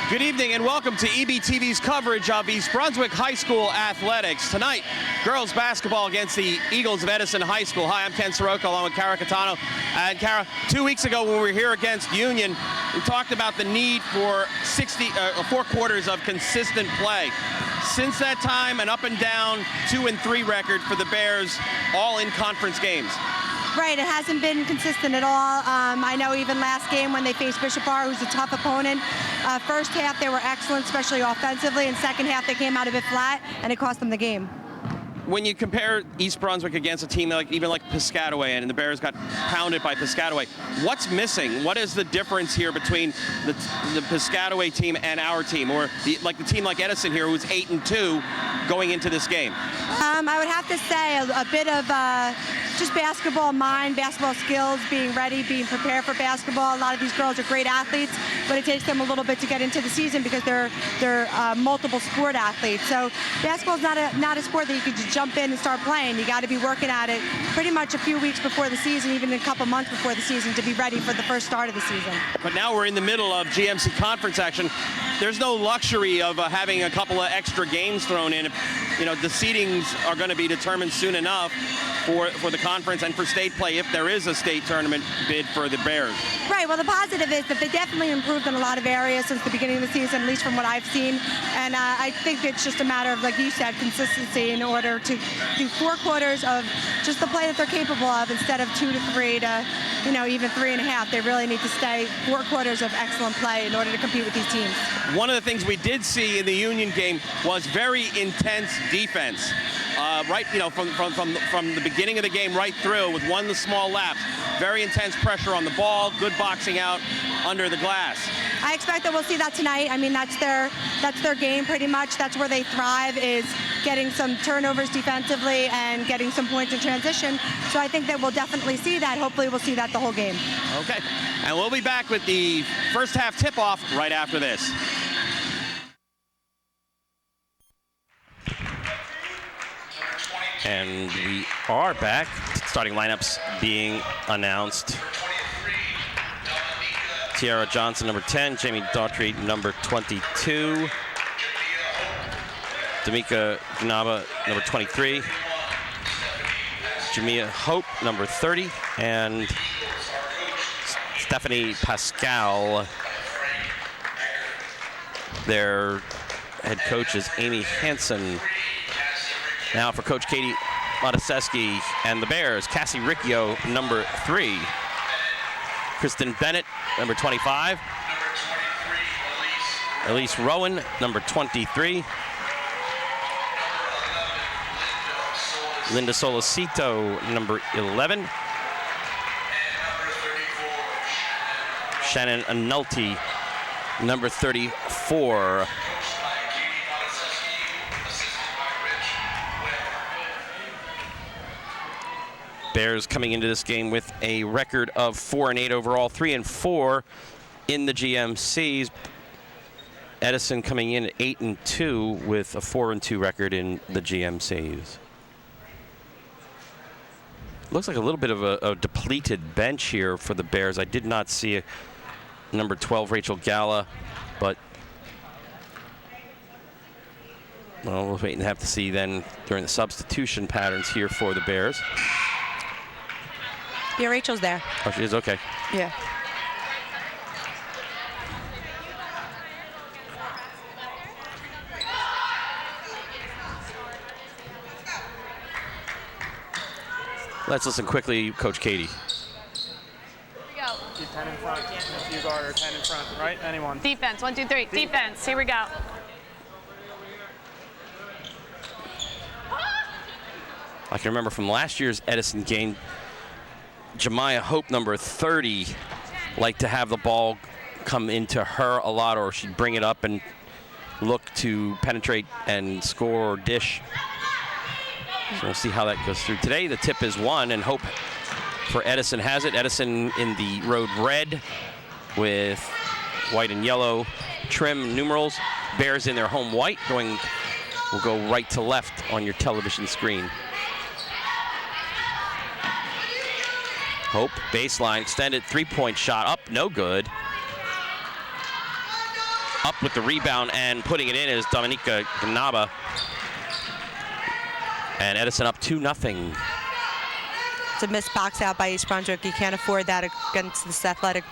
Good evening and welcome to EBTV's coverage of East Brunswick High School athletics. Tonight, girls basketball against the Eagles of Edison High School. Hi, I'm Ken Saroka along with Catanho. And Cara, 2 weeks ago when we were here against Union, we talked about the need for 4 quarters of consistent play. Since that time, an up and down 2-3 record for the Bears, all in conference games. Right, it hasn't been consistent at all. I know even last game when they faced Bishop Bar, who's a tough opponent, first half they were excellent, especially offensively, and second half they came out a bit flat, and it cost them the game. When you compare East Brunswick against a team like Piscataway, and the Bears got pounded by Piscataway, what's missing? What is the difference here between the Piscataway team and our team, or the team like Edison here, who's 8-2 going into this game? I would have to say a bit of just basketball mind, basketball skills, being ready, being prepared for basketball. A lot of these girls are great athletes, but it takes them a little bit to get into the season because they're multiple sport athletes. So basketball's not a sport that you can just jump in and start playing. You got to be working at it pretty much a few weeks before the season, even a couple months before the season, to be ready for the first start of the season. But now we're in the middle of GMC conference action. There's no luxury of having a couple of extra games thrown in. You know, the seedings are going to be determined soon enough for the conference and for state play if there is a state tournament bid for the Bears. Right, well the positive is that they definitely improved in a lot of areas since the beginning of the season, at least from what I've seen, and I think it's just a matter of, like you said, consistency in order to do 4 quarters of just the play that they're capable of instead of 2 to 3 to, you know, even 3.5. They really need to stay 4 quarters of excellent play in order to compete with these teams. One of the things we did see in the Union game was very intense defense. Right, you know, from the beginning of the game right through with one small lapse. Very intense pressure on the ball, good boxing out under the glass. I expect that we'll see that tonight. I mean, that's their game pretty much. That's where they thrive, is getting some turnovers defensively and getting some points in transition. So I think that we'll definitely see that. Hopefully we'll see that the whole game. Okay, and we'll be back with the first half tip-off right after this. And we are back. Starting lineups being announced. Tiara Johnson, number 10. Jamie Daughtry, number 22. D'Amica Gnaba, number 23. Jamia Hope, number 30. And Stephanie Pascal. Their head coach is Amy Hansen. Now for Coach Katie Mataseski and the Bears, Cassie Riccio, number 3. Kristen Bennett, number 25. Elise Rowan, number 23. Linda Solicito, number 11. Shannon Anulti, number 34. Bears coming into this game with a record of 4-8 overall, 3-4 in the GMCs. Edison coming in at 8-2 with a 4-2 record in the GMCs. Looks like a little bit of a depleted bench here for the Bears. I did not see a number 12 Rachel Galla, but well, we'll wait and have to see then during the substitution patterns here for the Bears. Yeah, Rachel's there. Oh, she is? Okay. Yeah. Let's listen quickly, Coach Katie. Here we go. Keep 10 in front. If you guard or 10 in front, right? Anyone. Defense, 1, 2, 3. Defense. Here we go. I can remember from last year's Edison game, Jemiah Hope, number 30, liked to have the ball come into her a lot, or she'd bring it up and look to penetrate and score or dish. So we'll see how that goes through. Today the tip is 1, and Hope for Edison has it. Edison in the road red with white and yellow trim numerals. Bears in their home white, will go right to left on your television screen. Hope, baseline, extended 3-point shot up, no good. up with the rebound and putting it in is Dominika Gnaba. And Edison up 2-0. It's a missed box out by East Brunswick. You can't afford that against this athletic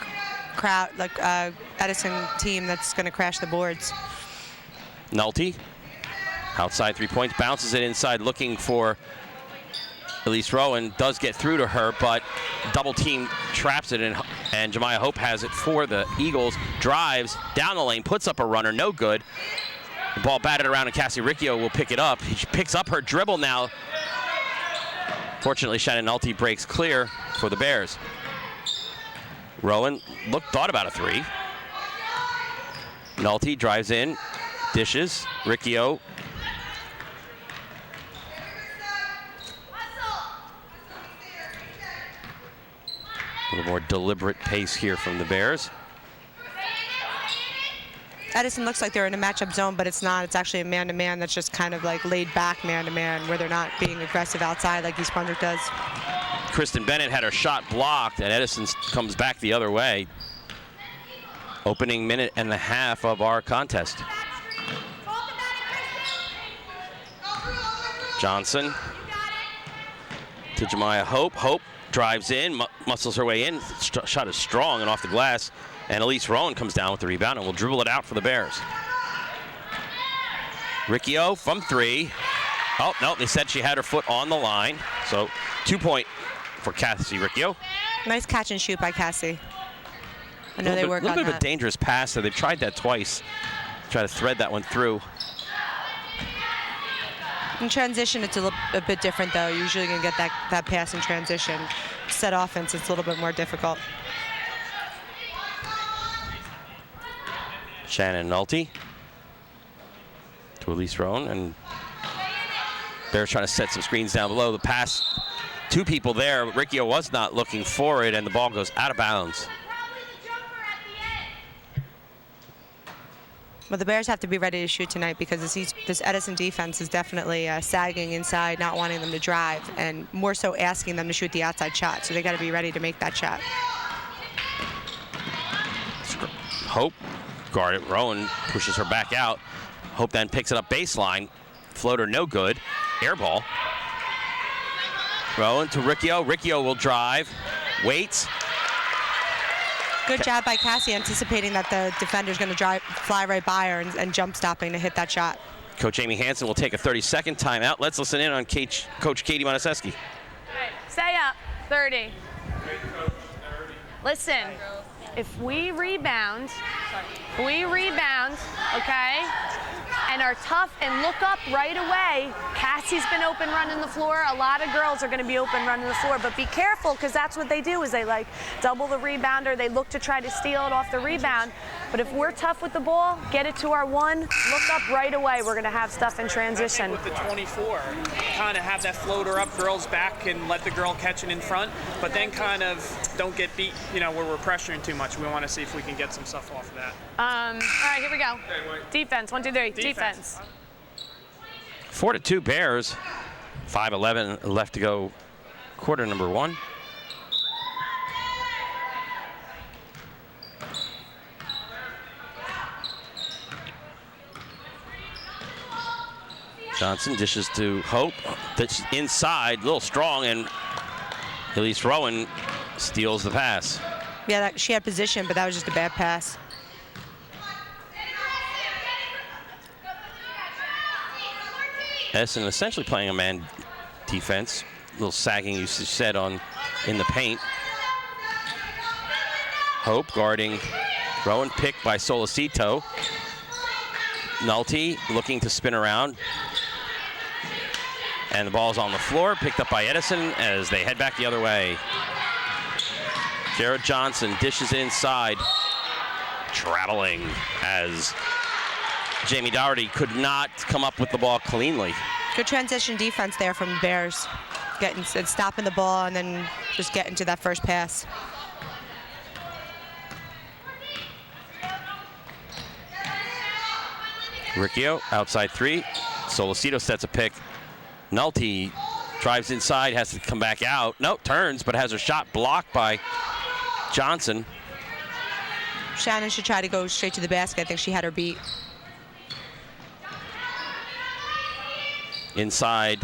crowd, like Edison team that's going to crash the boards. Nolte, outside 3 points, bounces it inside looking for Elise Rowan, does get through to her, but double team traps it, and Jemiah Hope has it for the Eagles, drives down the lane, puts up a runner, no good. The ball batted around and Cassie Riccio will pick it up. She picks up her dribble now. Fortunately, Shannon Nolte breaks clear for the Bears. Rowan thought about a three. Nolte drives in, dishes, Riccio. A little more deliberate pace here from the Bears. Edison looks like they're in a matchup zone, but it's not. It's actually a man-to-man that's just kind of like laid-back man-to-man, where they're not being aggressive outside like East Brunswick does. Kristen Bennett had her shot blocked, and Edison comes back the other way. Opening minute and a half of our contest. Johnson to Jemiah Hope. Hope drives in, muscles her way in. Shot is strong and off the glass. And Elise Rowan comes down with the rebound and will dribble it out for the Bears. Riccio from three. Oh, no, they said she had her foot on the line. So 2 point for Cassie Riccio. Nice catch and shoot by Cassie. I know they work on that. A little bit of a dangerous pass. So they've tried that twice. Try to thread that one through. In transition, it's a bit different, though. You're usually going to get that pass in transition. Set offense, it's a little bit more difficult. Shannon Nolte to Elise Rowan, and Bears trying to set some screens down below. The pass, two people there. Riccio was not looking for it, and the ball goes out of bounds. Well, the Bears have to be ready to shoot tonight because this Edison defense is definitely sagging inside, not wanting them to drive, and more so asking them to shoot the outside shot. So they got to be ready to make that shot. Hope guarded. Rowan pushes her back out. Hope then picks it up baseline. Floater no good. Air ball. Rowan to Riccio. Riccio will drive. Waits. Good job by Cassie, anticipating that the defender's going to fly right by her and jump stopping to hit that shot. Coach Amy Hansen will take a 30-second timeout. Let's listen in on Coach Katie Monaseski. Stay up. 30. Listen, if we rebound, okay, and are tough and look up right away, Cassie's been open running the floor. A lot of girls are going to be open running the floor, but be careful because that's what they do is they like double the rebounder. They look to try to steal it off the rebound. But if we're tough with the ball, get it to our one, look up right away. We're going to have stuff in transition. With the 24, kind of have that floater up girls back and let the girl catch it in front, but then kind of don't get beat, where we're pressuring too much. We want to see if we can get some stuff off of that. All right, here we go. Defense, 1, 2, 3. Defense. 4-2 Bears. 5:11 left to go. Quarter number one. Johnson dishes to Hope. That's inside, a little strong, and Elise Rowan steals the pass. Yeah, she had position, but that was just a bad pass. Edison essentially playing a man defense. A little sagging, you said, in the paint. Hope guarding Rowan, picked by Solicito. Nolte looking to spin around. And the ball's on the floor, picked up by Edison as they head back the other way. Jared Johnson dishes it inside. Traveling as Jamie Dougherty could not come up with the ball cleanly. Good transition defense there from the Bears. Stopping the ball and then just getting to that first pass. Riccio, outside three. Solicito sets a pick. Nolte drives inside, has to come back out. No, turns, but has her shot blocked by Johnson. Shannon should try to go straight to the basket. I think she had her beat. Inside.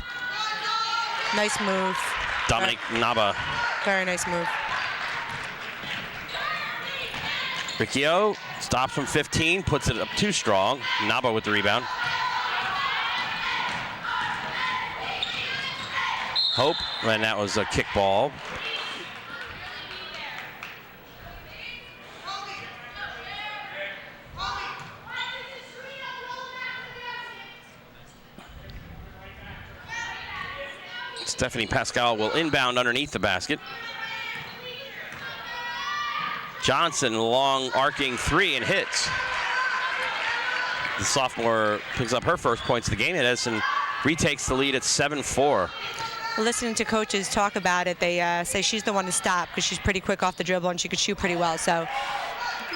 Nice move. Dominic Naba. Very nice move. Riccio stops from 15, puts it up too strong. Naba with the rebound. Hope, and that was a kick ball. Stephanie Pascal will inbound underneath the basket. Johnson, long arcing three and hits. The sophomore picks up her first points of the game, and Edison retakes the lead at 7-4. Listening to coaches talk about it, they say she's the one to stop because she's pretty quick off the dribble and she could shoot pretty well. So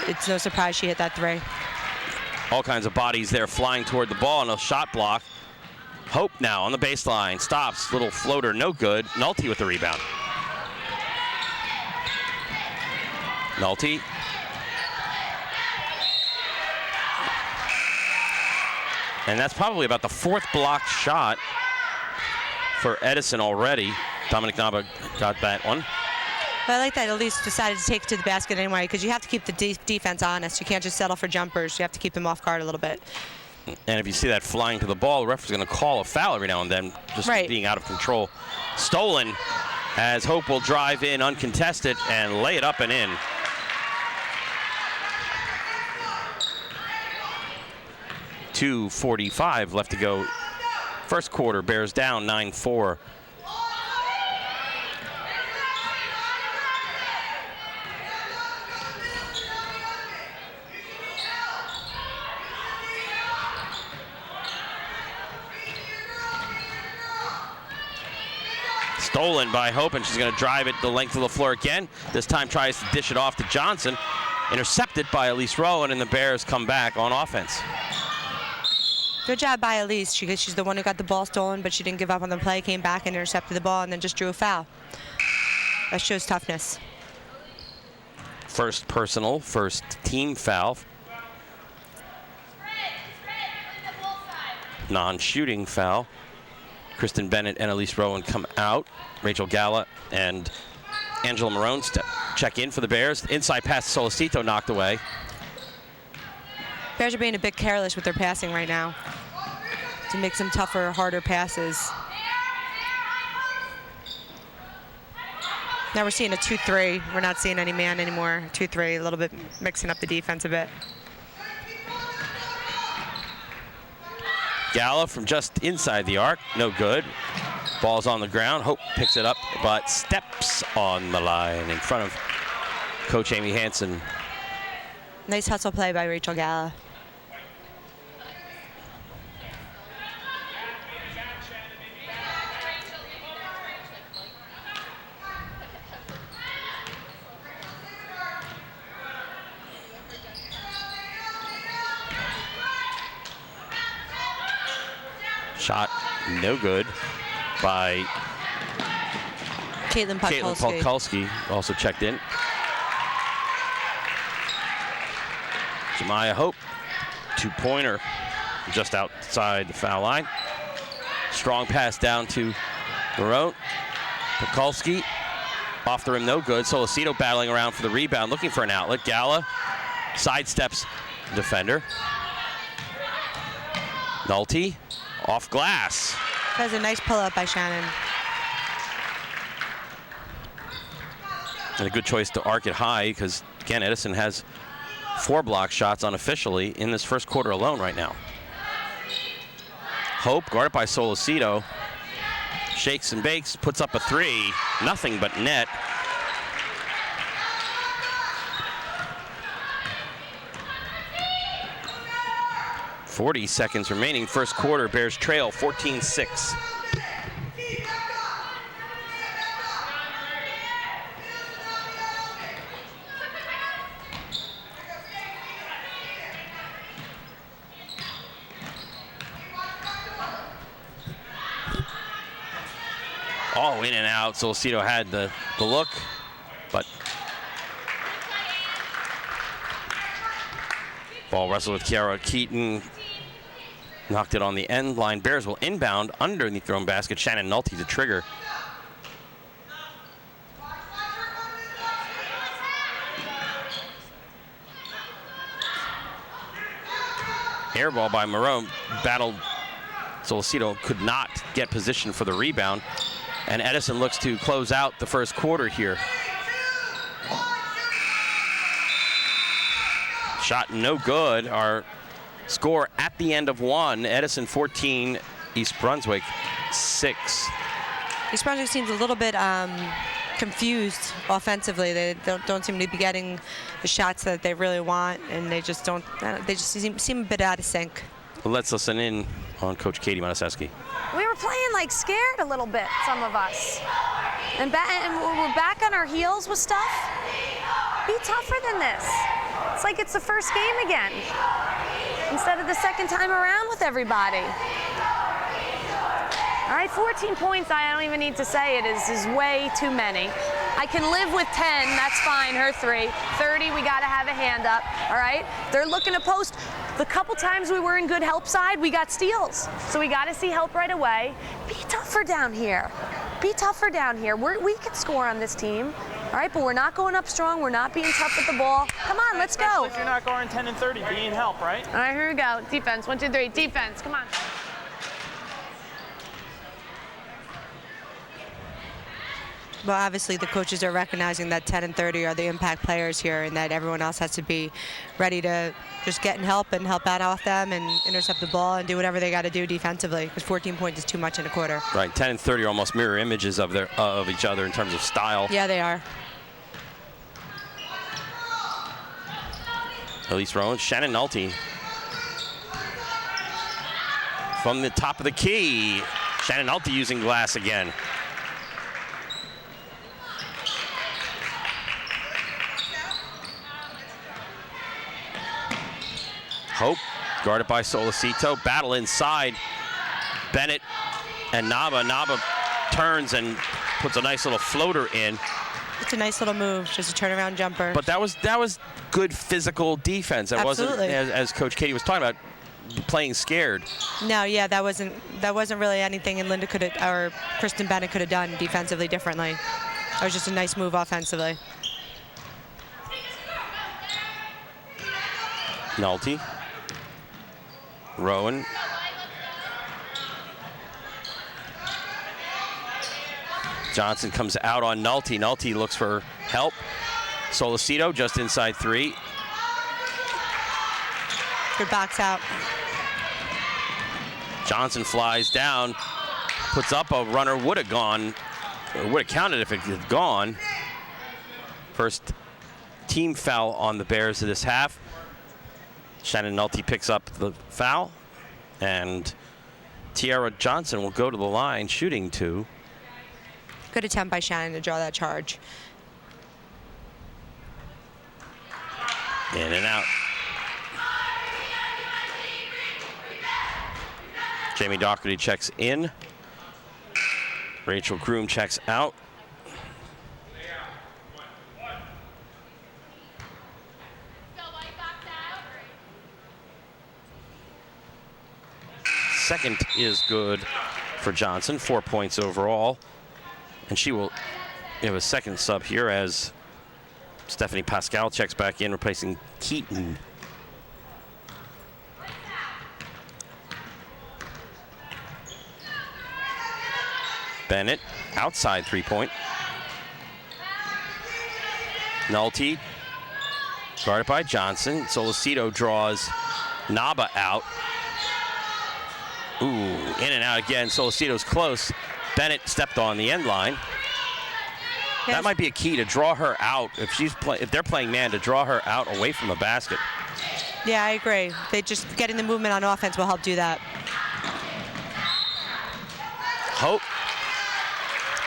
it's no surprise she hit that three. All kinds of bodies there flying toward the ball and a shot block. Hope now on the baseline, stops, little floater, no good. Nolte with the rebound. Nolte. And that's probably about the fourth blocked shot for Edison already. Dominic Naba got that one. But I like that at least decided to take it to the basket anyway, because you have to keep the defense honest. You can't just settle for jumpers. You have to keep them off guard a little bit. And if you see that flying to the ball, the referee's going to call a foul every now and then, just being out of control. Stolen as Hope will drive in uncontested and lay it up and in. .245 left to go. First quarter, Bears down 9-4. Stolen by Hope, and she's going to drive it the length of the floor again. This time tries to dish it off to Johnson. Intercepted by Elise Rowan, and the Bears come back on offense. Good job by Elise. She's the one who got the ball stolen, but she didn't give up on the play, came back and intercepted the ball, and then just drew a foul. That shows toughness. First personal, first team foul. Non-shooting foul. Kristen Bennett and Elise Rowan come out. Rachel Galla and Angela Marone check in for the Bears. Inside pass to Solicito, knocked away. Bears are being a bit careless with their passing right now to make some tougher, harder passes. Now we're seeing a 2-3. We're not seeing any man anymore. 2-3, a little bit mixing up the defense a bit. Galla from just inside the arc, no good. Ball's on the ground. Hope picks it up, but steps on the line in front of Coach Amy Hansen. Nice hustle play by Rachel Galla. Shot no good by Caitlin Polkulski, also checked in. Jemiah Hope, two-pointer just outside the foul line. Strong pass down to Marone. Polkulski off the rim, no good. Solicito battling around for the rebound, looking for an outlet. Galla sidesteps defender. Nolte off glass. That was a nice pull-up by Shannon. And a good choice to arc it high because, again, Edison has 4 block shots unofficially in this first quarter alone right now. Hope, guarded by Solicito, shakes and bakes, puts up a 3. Nothing but net. .40 seconds remaining. First quarter, Bears trail 14-6. Oh, in and out. Solicito had the look, but Ball wrestled with Kiara Keaton. Knocked it on the end line. Bears will inbound underneath their own basket. Shannon Nolte to trigger. Air ball by Marone. Battled. Solacito could not get position for the rebound. And Edison looks to close out the first quarter here. Shot no good. Our score at the end of 1. Edison 14, East Brunswick 6. East Brunswick seems a little bit confused offensively. They don't seem to be getting the shots that they really want, and they just don't. They just seem a bit out of sync. Let's listen in on Coach Katie Monoseski. We were playing like scared a little bit, some of us. And we're back on our heels with stuff. Be tougher than this. It's like it's the first game again, instead of the second time around with everybody. All right, 14 points, I don't even need to say it, is way too many. I can live with 10, that's fine, her 3. 30, we gotta have a hand up, all right? They're looking to post. The couple times we were in good help side, we got steals. So we gotta see help right away. Be tougher down here. Be tougher down here. We can score on this team. All right, but we're not going up strong. We're not being tough with the ball. Come on, let's go. If you're not going 10 and 30, be in help, right? All right, here we go. Defense, 1, 2, 3. Defense, come on. Well, obviously the coaches are recognizing that 10 and 30 are the impact players here, and that everyone else has to be ready to just get in help and help out off them and intercept the ball and do whatever they got to do defensively, because 14 points is too much in a quarter. Right, 10 and 30 are almost mirror images of each other in terms of style. Yeah, they are. Elise Rowan, Shannon Nolte. From the top of the key, Shannon Nolte using glass again. Hope, guarded by Solacito. Battle inside. Bennett and Naba. Naba turns and puts a nice little floater in. It's a nice little move, just a turnaround jumper. But that was good physical defense. It wasn't, as Coach Katie was talking about, playing scared. No, yeah, that wasn't really anything, and Linda or Kristen Bennett could have done defensively differently. It was just a nice move offensively. Nolte. Rowan. Johnson comes out on Nolte. Nolte looks for help. Solacito just inside 3. Good box out. Johnson flies down, puts up a runner, would have gone, would have counted if it had gone. First team foul on the Bears of this half. Shannon Nolte picks up the foul, and Tiara Johnson will go to the line shooting 2. Good attempt by Shannon to draw that charge. In and out. Jamie Doherty checks in. Rachel Groom checks out. Second is good for Johnson, 4 points overall. And she will have a second sub here as Stephanie Pascal checks back in, replacing Keaton. Bennett, outside 3-point. Nolte, guarded by Johnson. Solacito draws Naba out. Ooh, in and out again. Solacito's close. Bennett stepped on the end line. Yes. That might be a key to draw her out. If they're playing man, to draw her out away from the basket. Yeah, I agree. They just getting the movement on offense will help do that. Hope.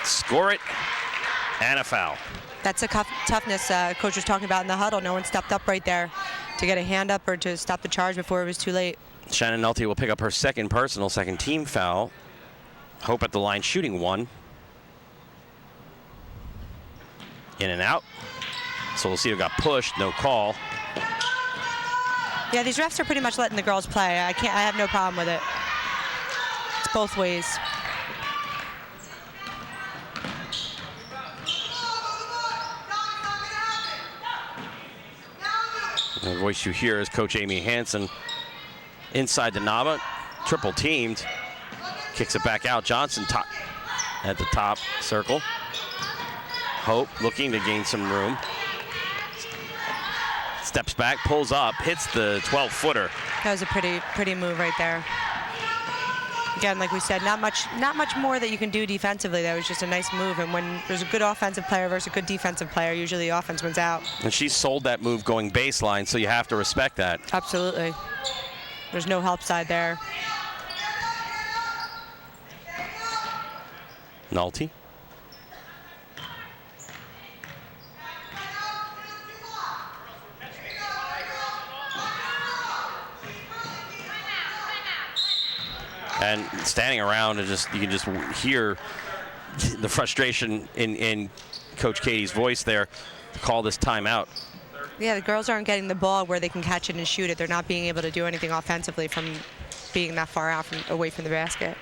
Score it. And a foul. That's a toughness coach was talking about in the huddle. No one stepped up right there to get a hand up or to stop the charge before it was too late. Shannon Nolte will pick up her second team foul. Hope at the line shooting 1. In and out. Solacito got pushed, no call. Yeah, these refs are pretty much letting the girls play. I have no problem with it. It's both ways. The voice you hear is Coach Amy Hansen inside the Naba, triple teamed, kicks it back out. Johnson at the top circle. Hope looking to gain some room. Steps back, pulls up, hits the 12-footer. That was a pretty move right there. Again, like we said, not much more that you can do defensively. That was just a nice move. And when there's a good offensive player versus a good defensive player, usually the offense wins out. And she sold that move going baseline, so you have to respect that. Absolutely. There's no help side there. Nolte. And standing around and you can just hear the frustration in Coach Katie's voice there to call this timeout. Yeah, the girls aren't getting the ball where they can catch it and shoot it. They're not being able to do anything offensively from being that far out away from the basket.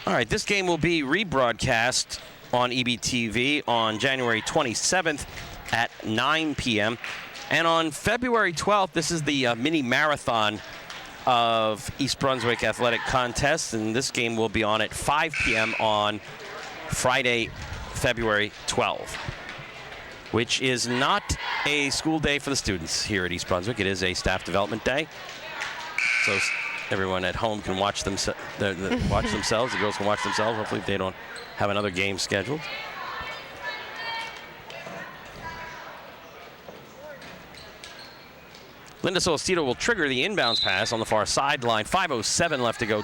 All right, this game will be rebroadcast on EBTV on January 27th at 9 p.m. And on February 12th, this is the mini marathon of East Brunswick Athletic Contest, and this game will be on at 5 p.m. on Friday, February 12th, which is not a school day for the students here at East Brunswick. It is a staff development day, so everyone at home can watch themselves. The girls can watch themselves. Hopefully, if they don't have another game scheduled. Linda Solacito will trigger the inbounds pass on the far sideline. 5:07 left to go.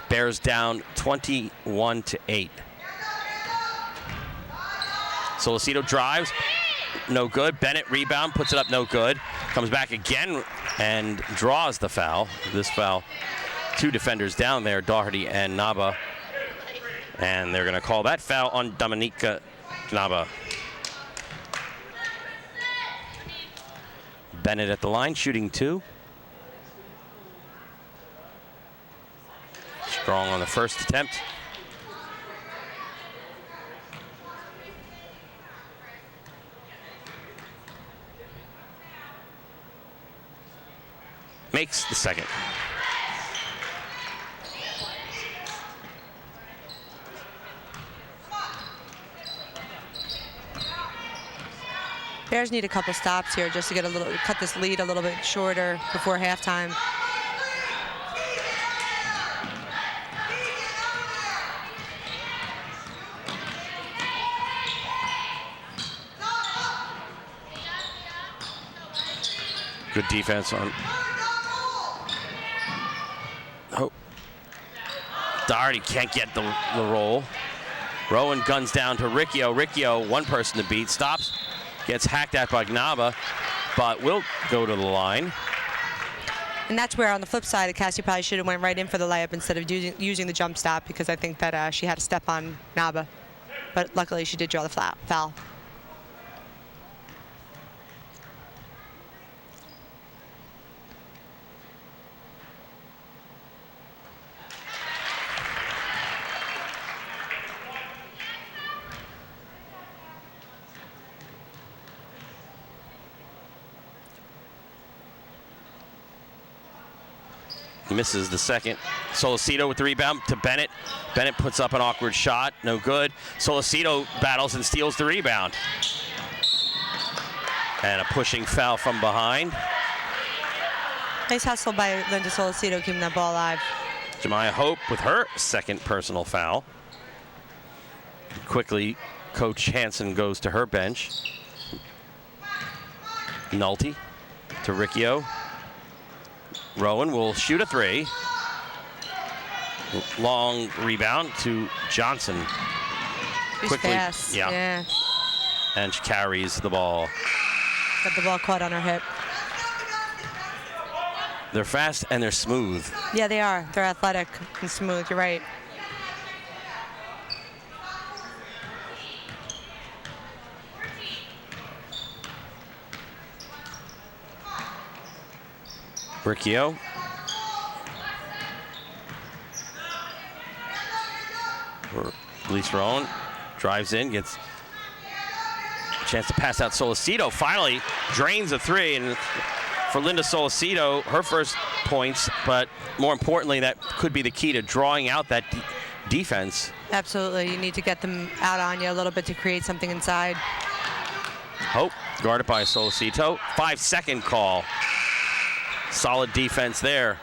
Bears down 21-8. Solacito drives, no good. Bennett rebound, puts it up, no good. Comes back again and draws the foul. This foul, two defenders down there, Doherty and Naba. And they're going to call that foul on Dominika Naba. Bennett at the line, shooting two. Strong on the first attempt. Makes the second. Bears need a couple stops here just to get cut this lead a little bit shorter before halftime. Good defense on. Oh. Doherty can't get the roll. Rowan guns down to Riccio. Riccio, one person to beat, stops. Gets hacked at by Naba, but will go to the line. And that's where, on the flip side, Cassie probably should have went right in for the layup instead of using the jump stop, because I think that she had to step on Naba. But luckily, she did draw the foul. Misses the second. Solacito with the rebound to Bennett. Bennett puts up an awkward shot, no good. Solacito battles and steals the rebound. And a pushing foul from behind. Nice hustle by Linda Solacito keeping that ball alive. Jemiah Hope with her second personal foul. Quickly, Coach Hansen goes to her bench. Nolte to Riccio. Rowan will shoot a three. Long rebound to Johnson. She's Quickly, fast. Yeah. And she carries the ball. Got the ball caught on her hip. They're fast and they're smooth. Yeah, they are. They're athletic and smooth. You're right. Riccio. Elise Rowan drives in, gets a chance to pass out Solicito. Finally drains a three, and for Linda Solicito, her first points, but more importantly, that could be the key to drawing out that defense. Absolutely. You need to get them out on you a little bit to create something inside. Hope guarded by Solicito. 5-second call. Solid defense there.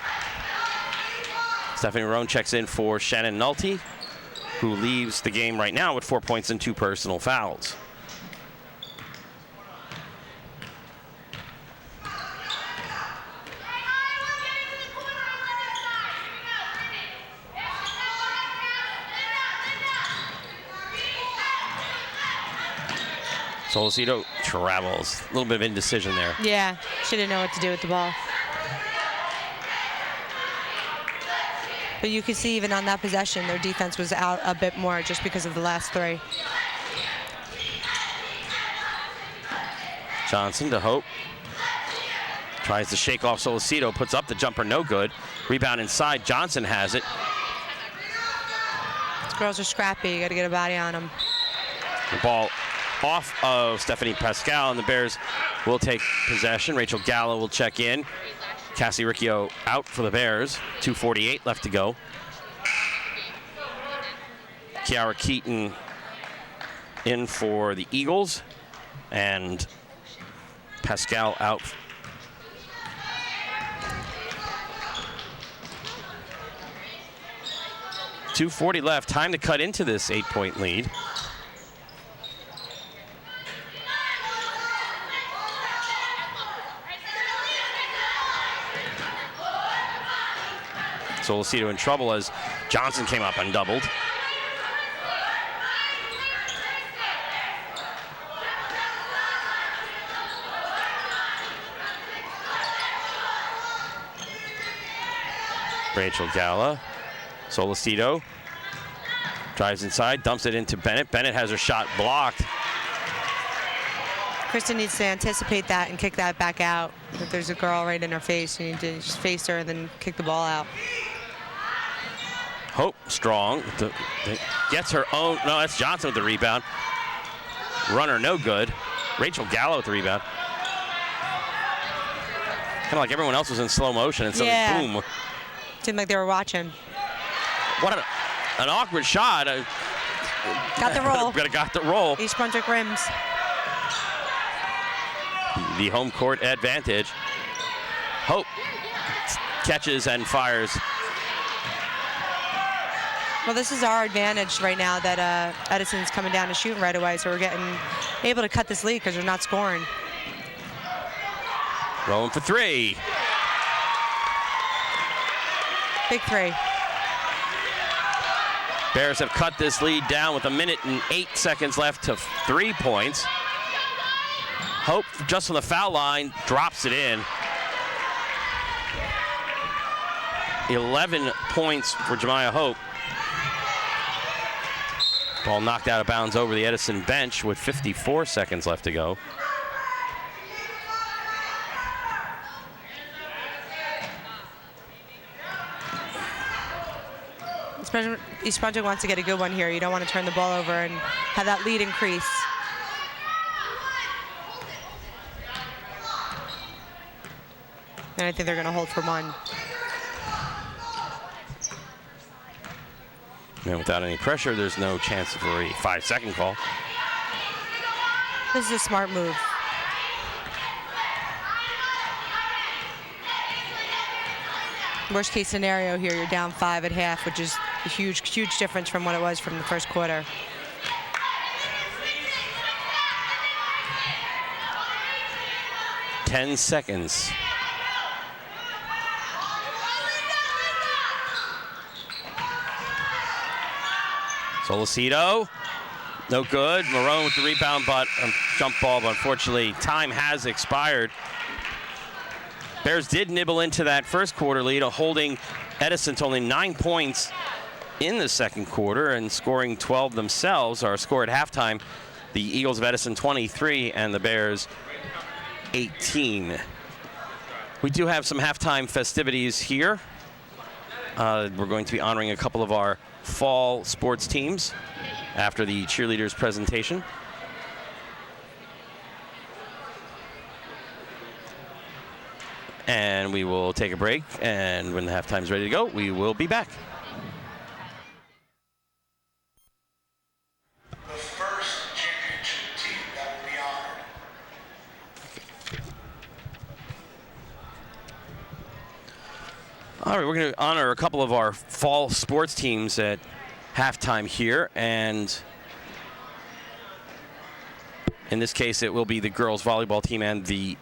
Stephanie Roan checks in for Shannon Nolte, who leaves the game right now with 4 points and 2 personal fouls. Solicito travels. A little bit of indecision there. Yeah, she didn't know what to do with the ball. But you can see even on that possession, their defense was out a bit more just because of the last three. Johnson to Hope. Tries to shake off Solicito, puts up the jumper, no good. Rebound inside, Johnson has it. These girls are scrappy, you gotta get a body on them. The ball off of Stephanie Pascal, and the Bears will take possession. Rachel Gallo will check in. Cassie Riccio out for the Bears. 2:48 left to go. Kiara Keaton in for the Eagles, and Pascal out. .240 left. Time to cut into this 8-point lead. Solicito in trouble as Johnson came up and doubled. Rachel Galla. Solicito drives inside, dumps it into Bennett. Bennett has her shot blocked. Kristen needs to anticipate that and kick that back out. If there's a girl right in her face, you need to just face her and then kick the ball out. Hope strong. Gets her own. No, that's Johnson with the rebound. Runner no good. Rachel Gallo with the rebound. Kind of like everyone else was in slow motion, and suddenly boom. Seemed like they were watching. What an awkward shot. Got the roll. Got the roll. East Brunswick rims. The home court advantage. Hope catches and fires. Well, this is our advantage right now that Edison's coming down and shooting right away, so we're getting able to cut this lead because we're not scoring. Rolling for three. Big three. Bears have cut this lead down with 1 minute and 8 seconds left to 3 points. Hope just from the foul line drops it in. 11 points for Jemiah Hope. Ball knocked out of bounds over the Edison bench with 54 seconds left to go. East Brunswick wants to get a good one here. You don't want to turn the ball over and have that lead increase. And I think they're going to hold for one. And without any pressure, there's no chance for a 5-second call. This is a smart move. Worst case scenario here, you're down 5 at half, which is a huge, huge difference from what it was from the first quarter. Ten seconds. Solicito, no good. Marone with the rebound, but jump ball, but unfortunately time has expired. Bears did nibble into that first quarter lead, holding Edison to only 9 points in the second quarter and scoring 12 themselves. Our score at halftime, the Eagles of Edison 23 and the Bears 18. We do have some halftime festivities here. We're going to be honoring a couple of our fall sports teams after the cheerleaders presentation. And we will take a break, and when the halftime is ready to go, we will be back. The first championship team that will be honored. All right, we're going to honor a couple of our fall sports teams at halftime here, and in this case, it will be the girls volleyball team and the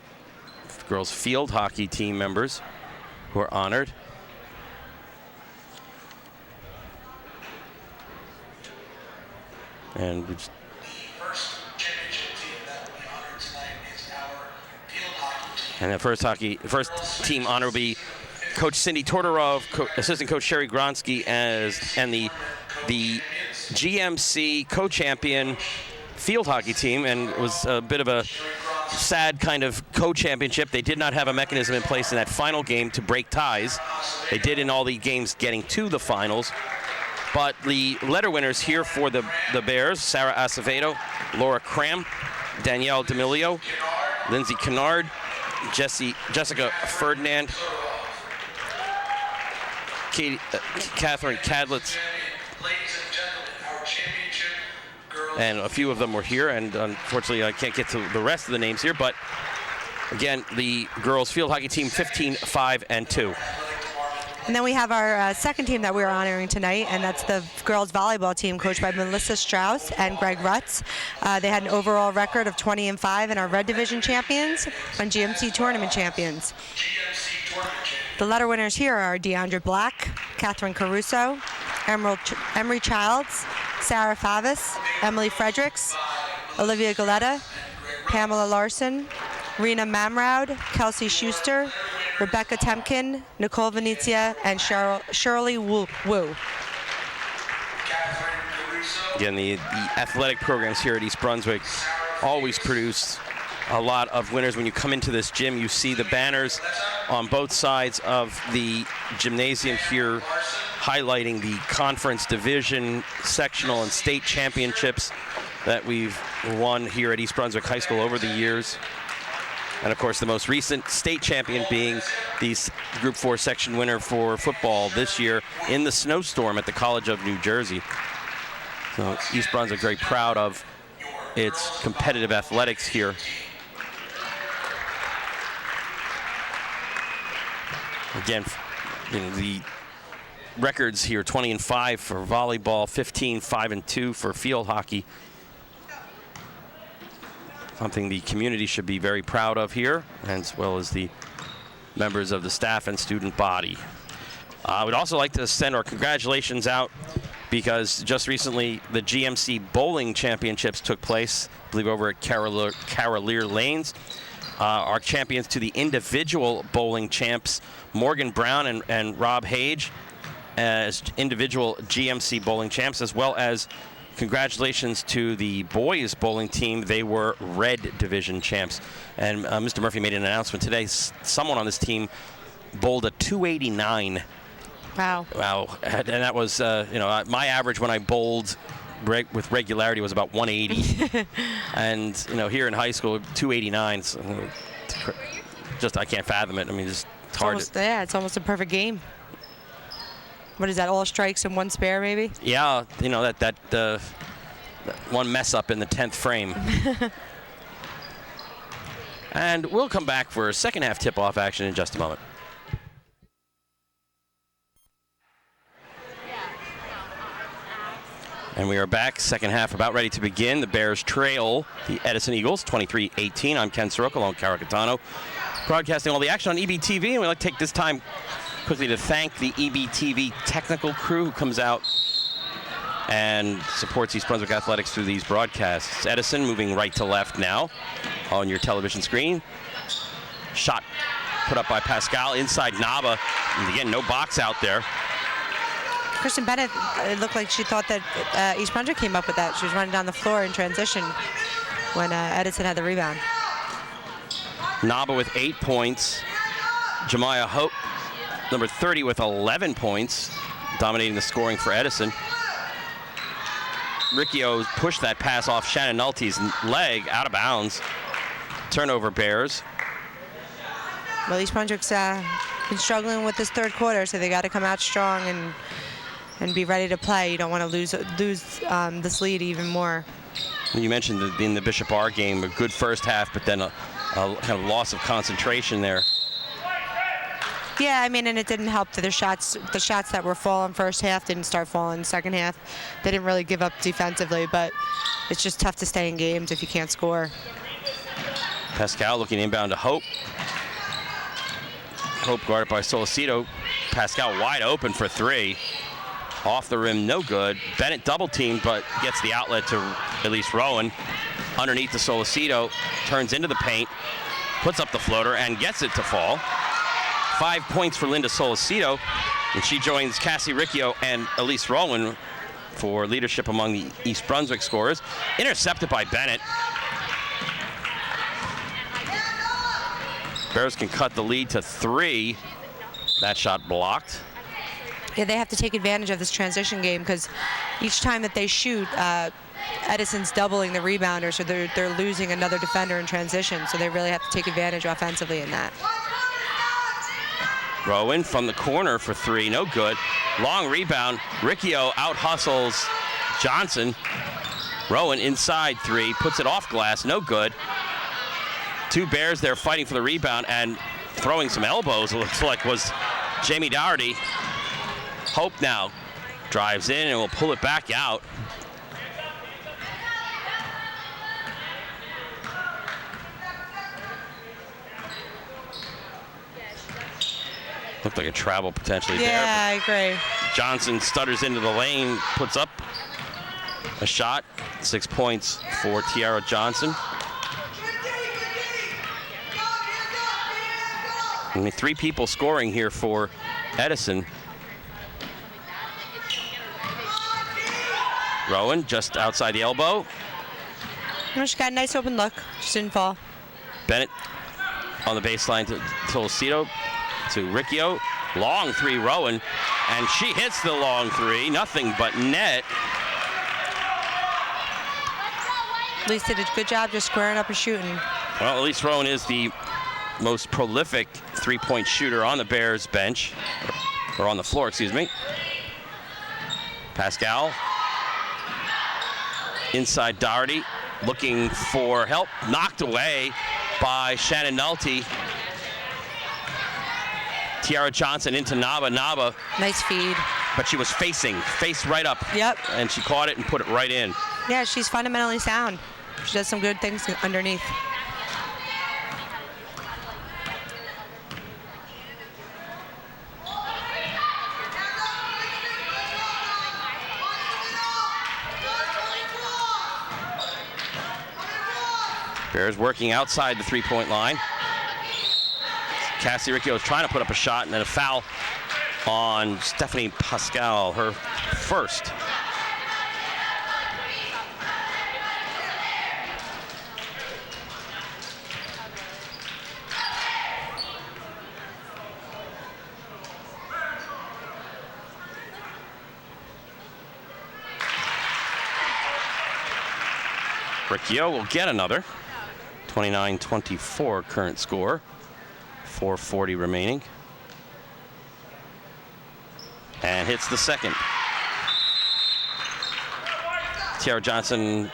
girls field hockey team members who are honored. And we just The first championship team that will be honored tonight is our field hockey team. And the first team honor will be Coach Cindy Tortorov, Assistant Coach Sherry Gronsky, and the GMC co-champion field hockey team. And it was a bit of a sad kind of co-championship. They did not have a mechanism in place in that final game to break ties. They did in all the games getting to the finals. But the letter winners here for the Bears, Sarah Acevedo, Laura Cram, Danielle D'Amelio, Lindsay Kennard, Jessica Ferdinand, Catherine Cadlitz, and a few of them were here, and unfortunately I can't get to the rest of the names here, but again, the girls field hockey team 15-5-2. And then we have our second team that we're honoring tonight, and that's the girls volleyball team coached by Melissa Strauss and Greg Rutz. They had an overall record of 20-5 and are Red Division champions and GMC tournament champions. The letter winners here are Deandra Black, Catherine Caruso, Emery Childs, Sarah Favis, Emily Fredericks, Olivia Galetta, Pamela Larson, Rena Mamroud, Kelsey Schuster, Rebecca Temkin, Nicole Venezia, and Shirley Wu. Again, the athletic programs here at East Brunswick always produce a lot of winners. When you come into this gym, you see the banners on both sides of the gymnasium here highlighting the conference, division, sectional, and state championships that we've won here at East Brunswick High School over the years. And of course, the most recent state champion being the Group 4 section winner for football this year in the snowstorm at the College of New Jersey. So East Brunswick very proud of its competitive athletics here. Again, the records here, 20-5 for volleyball, 15-5-2 for field hockey. Something the community should be very proud of here, as well as the members of the staff and student body. I would also like to send our congratulations out because just recently the GMC Bowling Championships took place, I believe over at Carolier Lanes. Our champions to the individual bowling champs, Morgan Brown and Rob Hage, as individual GMC bowling champs, as well as congratulations to the boys bowling team. They were Red Division champs. And Mr. Murphy made an announcement today. Someone on this team bowled a 289. Wow. Wow. And that was, my average when I bowled with regularity was about 180. And, here in high school, 289. Just, I can't fathom it. I mean, it's hard. It's almost a perfect game. What is that, all strikes and one spare, maybe? Yeah, that one mess up in the 10th frame. And we'll come back for second half tip-off action in just a moment. And we are back, second half about ready to begin. The Bears trail the Edison Eagles, 23-18. I'm Ken Saroka, along with Cara Catanho, broadcasting all the action on EBTV. And we'd like to take this time quickly to thank the EBTV technical crew who comes out and supports East Brunswick Athletics through these broadcasts. Edison moving right to left now on your television screen. Shot put up by Pascal inside Naba. And again, no box out there. Kristen Bennett, it looked like she thought that East Brunswick came up with that. She was running down the floor in transition when Edison had the rebound. Naba with 8 points. Jemiah Hope, number 30, with 11 points, dominating the scoring for Edison. Riccio pushed that pass off Shannon Nulty's leg, out of bounds. Turnover Bears. Well, East Brunswick's been struggling with this third quarter, so they got to come out strong and be ready to play. You don't want to lose this lead even more. You mentioned in the Bishop R game, a good first half, but then a kind of loss of concentration there. Yeah, I mean, and it didn't help that the shots that were falling first half didn't start falling second half. They didn't really give up defensively, but it's just tough to stay in games if you can't score. Pascal looking inbound to Hope. Hope guarded by Solicito. Pascal wide open for three. Off the rim, no good. Bennett double teamed, but gets the outlet to Elise Rowan. Underneath the Solicito, turns into the paint, puts up the floater, and gets it to fall. 5 points for Linda Solicito, and she joins Cassie Riccio and Elise Rowan for leadership among the East Brunswick scorers. Intercepted by Bennett. Bears can cut the lead to 3. That shot blocked. Yeah, they have to take advantage of this transition game because each time that they shoot, Edison's doubling the rebounder, so they're losing another defender in transition, so they really have to take advantage offensively in that. Rowan from the corner for three, no good. Long rebound, Riccio out-hustles Johnson. Rowan inside three, puts it off glass, no good. Two Bears there fighting for the rebound and throwing some elbows, it looks like was Jamie Dougherty. Hope now drives in and will pull it back out. Looked like a travel potentially there. Yeah, I agree. Johnson stutters into the lane, puts up a shot. 6 points for Tiara Johnson. Only 3 people scoring here for Edison. Rowan just outside the elbow. She got a nice open look. Just didn't fall. Bennett on the baseline to Solicito. To Riccio, long three, Rowan, and she hits the long three, nothing but net. Elise did a good job just squaring up and shooting. Well, Elise Rowan is the most prolific three-point shooter on the Bears bench, or on the floor, excuse me. Pascal, inside Dougherty, looking for help, knocked away by Shannon Nulty. Tiara Johnson into Naba. Naba. Nice feed. But she was face right up. Yep. And she caught it and put it right in. Yeah, she's fundamentally sound. She does some good things underneath. Bears working outside the three-point line. Cassie Riccio is trying to put up a shot, and then a foul on Stephanie Pascal, her first. Riccio will get another. 29-24 current score. 4:40 remaining. And hits the second. Tiara Johnson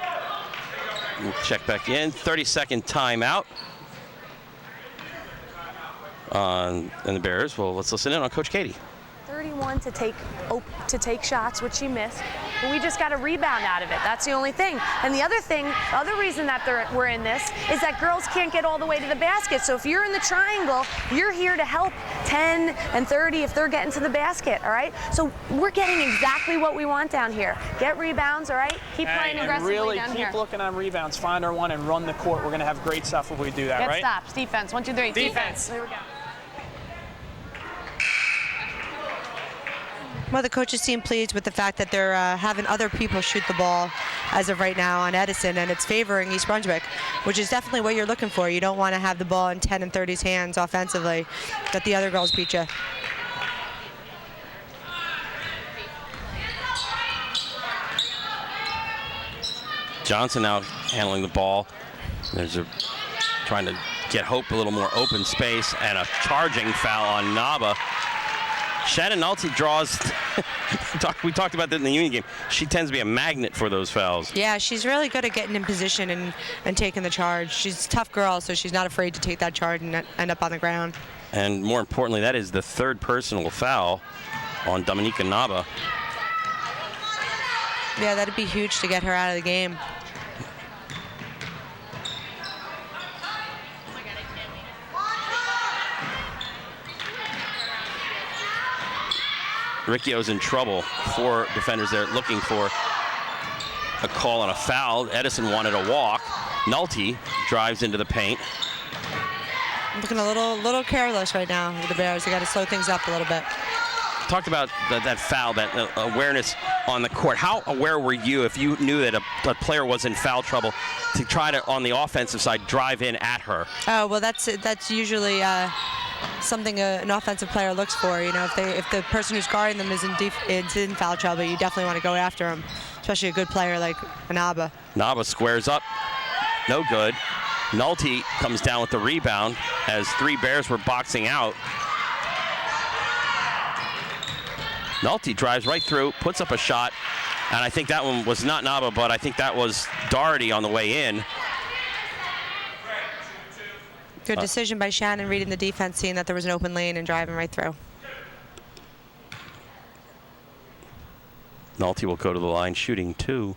will check back in. 30-second timeout. And the Bears, well, let's listen in on Coach Katie. 31 to take shots, which she missed. But we just got a rebound out of it. That's the only thing. And the other reason that we're in this is that girls can't get all the way to the basket. So if you're in the triangle, you're here to help 10 and 30 if they're getting to the basket, all right? So we're getting exactly what we want down here. Get rebounds, all right? Keep playing aggressively really down here. keep looking on rebounds. Find our one and run the court. We're going to have great stuff if we do that, Get right? stops. Defense. 1, 2, 3. Defense. There we go. Well, the coaches seem pleased with the fact that they're having other people shoot the ball. as of right now on Edison, and it's favoring East Brunswick, which is definitely what you're looking for. You don't want to have the ball in 10 and 30's hands offensively, that the other girls beat you. Johnson now handling the ball. There's a trying to get Hope a little more open space, and a charging foul on Naba. Shannon Nolte draws. We talked about that in the Union game. She tends to be a magnet for those fouls. Yeah, she's really good at getting in position and taking the charge. She's a tough girl, so she's not afraid to take that charge and end up on the ground. And more importantly, that is the third personal foul on Dominica Naba. Yeah, that'd be huge to get her out of the game. Ricchio's in trouble. 4 defenders there looking for a call on a foul. Edison wanted a walk. Nolte drives into the paint. Looking a little careless right now with the Bears. They got to slow things up a little bit. Talked about that foul, that awareness on the court. How aware were you if you knew that a player was in foul trouble to try to, on the offensive side, drive in at her? Oh, well, that's usually something an offensive player looks for. You know, if the person who's guarding them is in foul trouble, you definitely want to go after them, especially a good player like Naba. Naba squares up, no good. Nolte comes down with the rebound as 3 Bears were boxing out. Nolte drives right through, puts up a shot, and I think that one was not Naba, but I think that was Doherty on the way in. Good decision by Shannon, reading the defense, seeing that there was an open lane and driving right through. Nolte will go to the line shooting 2.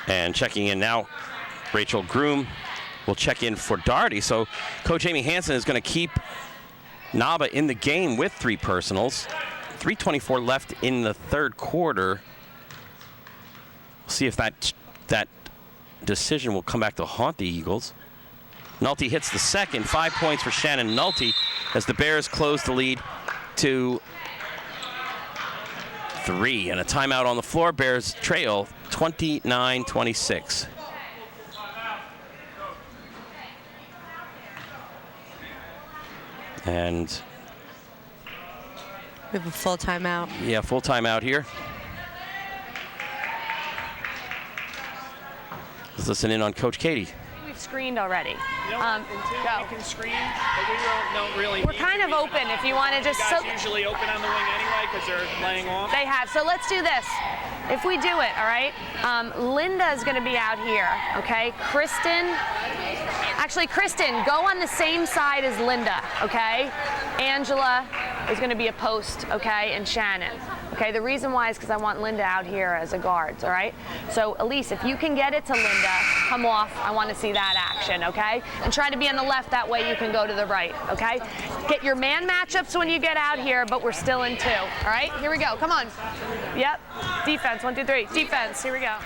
And checking in now, Rachel Groom will check in for Doherty. So Coach Amy Hansen is going to keep Naba in the game with 3 personals. 3:24 left in the third quarter. We'll see if that decision will come back to haunt the Eagles. Nolte hits the second. 5 points for Shannon Nolte as the Bears close the lead to 3. And a timeout on the floor. Bears trail 29-26. And we have a full timeout. Yeah, full timeout here. Let's listen in on Coach Katie. We've screened already. You know what? We can screen, but we don't really. We're kind of open if you want to just. Guys usually open on the wing anyway because they're laying off. They have. So let's do this. If we do it, all right. Linda is going to be out here. Okay. Kristen, go on the same side as Linda. Okay. Angela is going to be a post. Okay, and Shannon. Okay, the reason why is because I want Linda out here as a guard, all right? So, Elise, if you can get it to Linda, come off. I want to see that action, okay? And try to be on the left, that way you can go to the right, okay? Get your man matchups when you get out here, but we're still in 2, all right? Here we go, come on. Yep, defense, 1, 2, 3, defense, here we go.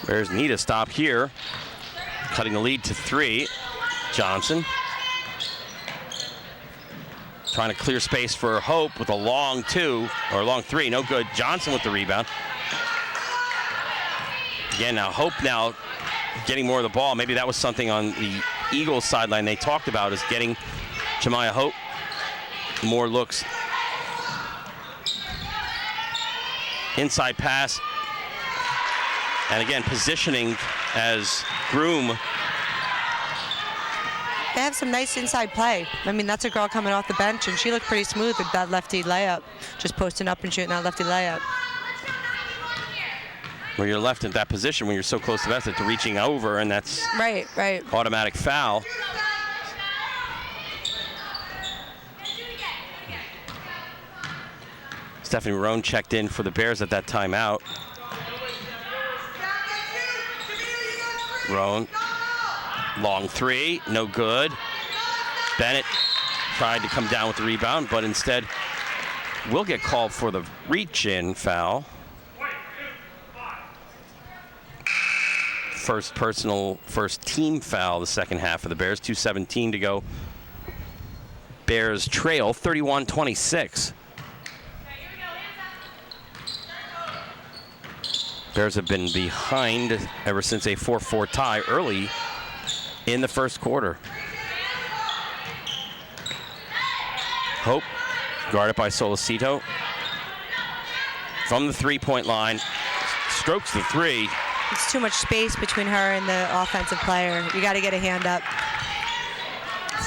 Bears need a stop here. Cutting the lead to 3. Johnson trying to clear space for Hope with a long 2 or a long 3. No good. Johnson with the rebound. Again, now Hope now getting more of the ball. Maybe that was something on the Eagles sideline they talked about, is getting Jemiah Hope more looks. Inside pass. And again, positioning as Groom. They have some nice inside play. I mean, that's a girl coming off the bench, and she looked pretty smooth with that lefty layup, just posting up and shooting that lefty layup. Where you're left in that position when you're so close to the basket to reaching over, and that's right. Automatic foul. Stephanie Roan checked in for the Bears at that timeout. Roan, long 3, no good. Bennett tried to come down with the rebound, but instead will get called for the reach-in foul. first team foul the second half for the Bears. 2:17 to go. Bears trail 31-26. Bears have been behind ever since a 4-4 tie early in the first quarter. Hope, guarded by Solicito. From the three-point line, strokes the three. It's too much space between her and the offensive player. You got to get a hand up.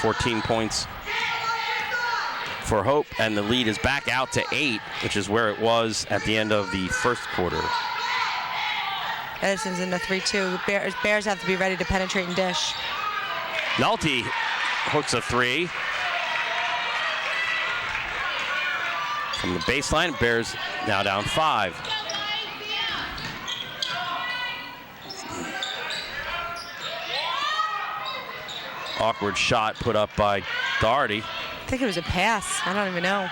14 points for Hope, and the lead is back out to 8, which is where it was at the end of the first quarter. Edison's in the 3-2. Bears have to be ready to penetrate and dish. Nolte hooks a three. From the baseline, Bears now down 5. Awkward shot put up by Doherty. I think it was a pass. I don't even know.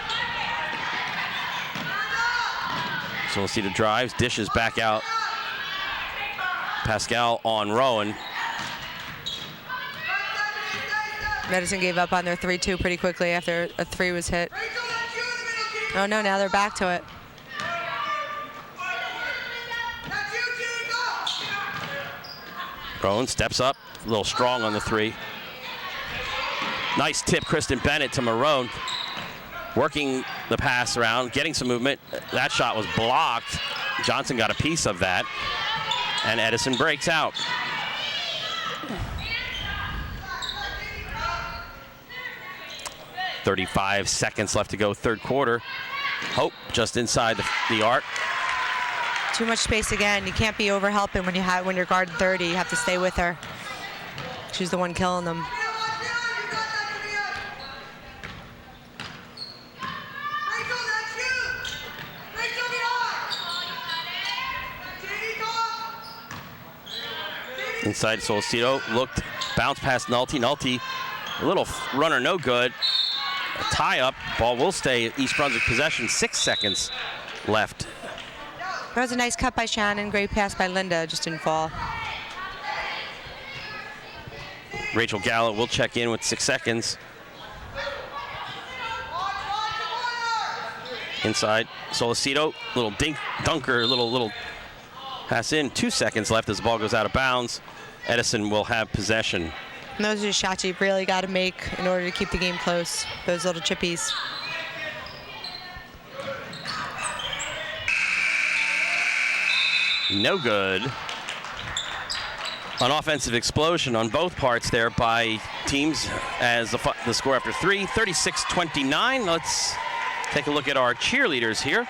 So we'll see the drives, dishes back out. Pascal on Rowan. Edison gave up on their 3-2 pretty quickly after a 3 was hit. Oh no, now they're back to it. Rowan steps up, a little strong on the 3. Nice tip, Kristen Bennett to Marone. Working the pass around, getting some movement. That shot was blocked. Johnson got a piece of that. And Edison breaks out. .35 seconds left to go, third quarter. Hope just inside the arc. Too much space again. You can't be over helping when you're guarding 30. You have to stay with her. She's the one killing them. Inside Solicito, looked, bounced past Nolte. Nolte, a little runner, no good. A tie-up, ball will stay East Brunswick possession, 6 seconds left. That was a nice cut by Shannon, great pass by Linda, just didn't fall. Rachel Gallo will check in with 6 seconds. Inside, Solicito, little dunker, little pass in, 2 seconds left as the ball goes out of bounds. Edison will have possession. And those are shots you've really got to make in order to keep the game close, those little chippies. No good. An offensive explosion on both parts there by teams as the score after 3, 36-29. Let's take a look at our cheerleaders here.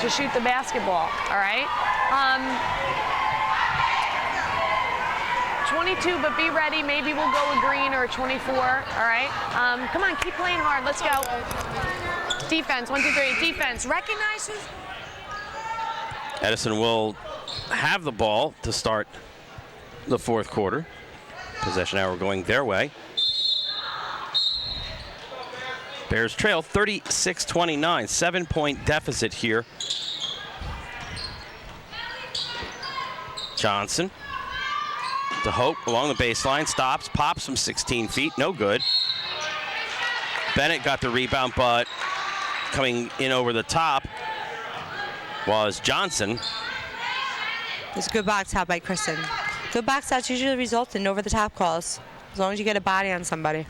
To shoot the basketball, all right? 22, but be ready. Maybe we'll go with green or 24, all right? Come on, keep playing hard. Let's go. Defense, 1, 2, 3, defense. Recognize who's... Edison will have the ball to start the fourth quarter. Possession hour going their way. Bears trail 36-29, 7-point deficit here. Johnson to Hope along the baseline, stops, pops from 16 feet, no good. Bennett got the rebound, but coming in over the top was Johnson. It's a good box out by Kristen. Good box outs usually result in over-the-top calls, as long as you get a body on somebody.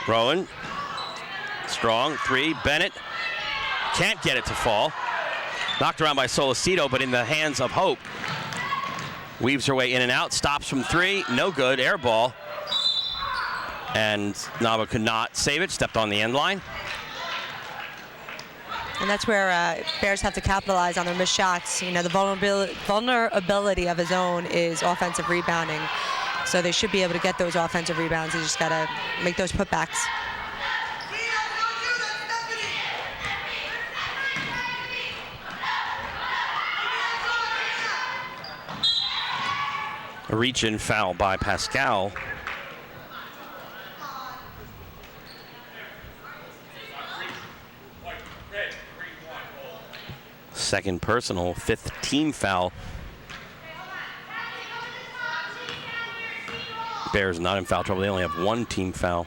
Rowan strong. 3, Bennett can't get it to fall. Knocked around by Solacito, but in the hands of Hope. Weaves her way in and out, stops from 3, no good, air ball. And Nava could not save it, stepped on the end line. And that's where Bears have to capitalize on their missed shots. You know, the vulnerability of his own is offensive rebounding. So they should be able to get those offensive rebounds. They just got to make those putbacks. A reach-in foul by Pascal. Second personal, 5th team foul. Bears not in foul trouble. They only have 1 team foul.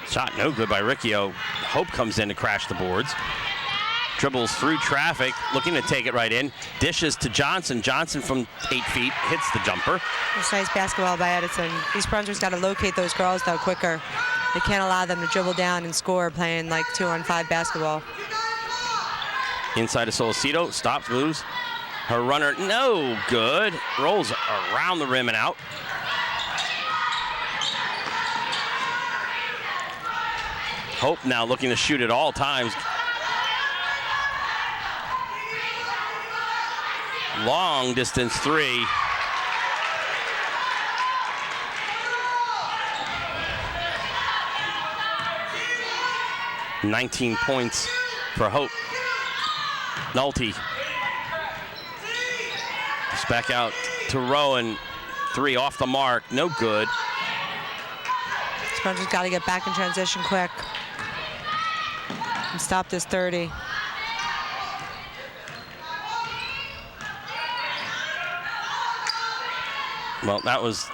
Shot no good by Riccio. Hope comes in to crash the boards. Dribbles through traffic, looking to take it right in. Dishes to Johnson. Johnson from 8 feet hits the jumper. It's nice basketball by Edison. East Brunswick's got to locate those girls, though, quicker. They can't allow them to dribble down and score playing like 2-on-5 basketball. Inside of Solacito, stops, moves. Her runner, no good. Rolls around the rim and out. Hope now looking to shoot at all times. Long distance 3. $19 points for Hope. Nolte. Just back out to Rowan. 3 off the mark, no good. Sponger's got to get back in transition quick and stop this 30. Well, that was.